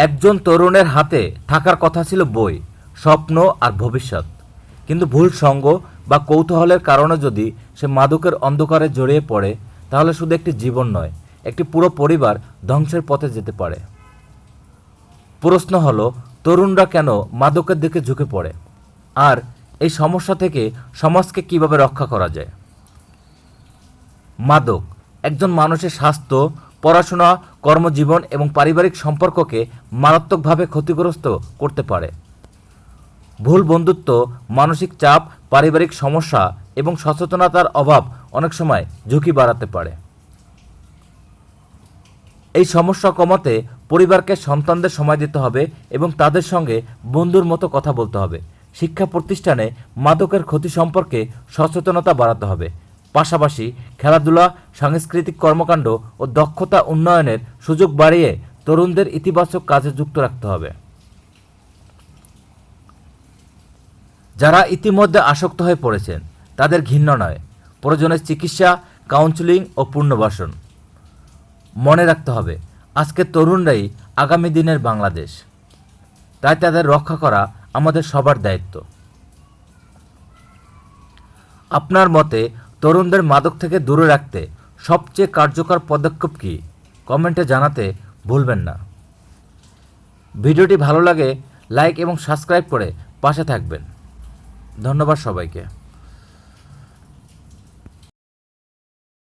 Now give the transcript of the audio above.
একজন তরুণের হাতে থাকার কথা ছিল বই, স্বপ্ন আর ভবিষ্যৎ। কিন্তু ভুল সঙ্গ বা কৌতূহলের কারণে যদি সে মাদকের অন্ধকারে জড়িয়ে পড়ে, তাহলে শুধু একটি জীবন নয়, একটি পুরো পরিবার ধ্বংসের পথে যেতে পারে। প্রশ্ন হলো, তরুণরা কেন মাদকের দিকে ঝুঁকে পড়ে, আর এই সমস্যা থেকে সমাজকে কিভাবে রক্ষা করা যায়? মাদক একজন মানুষের স্বাস্থ্য, পড়াশোনা, কর্মজীবন এবং পারিবারিক সম্পর্ককে মারাত্মকভাবে ক্ষতিগ্রস্ত করতে পারে। ভুল বন্ধুত্ব, মানসিক চাপ, পারিবারিক সমস্যা এবং সচেতনতার অভাব অনেক সময় ঝুঁকি বাড়াতে পারে। এই সমস্যা কমাতে পরিবারকে সন্তানদের সময় দিতে হবে এবং তাদের সঙ্গে বন্ধুর মতো কথা বলতে হবে। শিক্ষা প্রতিষ্ঠানে মাদকের ক্ষতি সম্পর্কে সচেতনতা বাড়াতে হবে। পাশাপাশি খেলাধুলা, সাংস্কৃতিক কর্মকাণ্ড ও দক্ষতা উন্নয়নের সুযোগ বাড়িয়ে তরুণদের ইতিবাচক কাজে যুক্ত রাখতে হবে। যারা ইতিমধ্যে আসক্ত হয়ে পড়েছেন তাদের ঘৃণা নয়, প্রয়োজনে চিকিৎসা, কাউন্সেলিং ও পুনর্বাসন। মনে রাখতে হবে, আজকের তরুণরাই আগামী দিনের বাংলাদেশ, তাই তাদের রক্ষা করা আমাদের সবার দায়িত্ব। আপনার মতে তরুণদের মাদক থেকে দূরে রাখতে সবচেয়ে কার্যকর পদক্ষেপ কী? কমেন্টে জানাতে ভুলবেন না। ভিডিওটি ভালো লাগে লাইক এবং সাবস্ক্রাইব করে পাশে থাকবেন। ধন্যবাদ সবাইকে।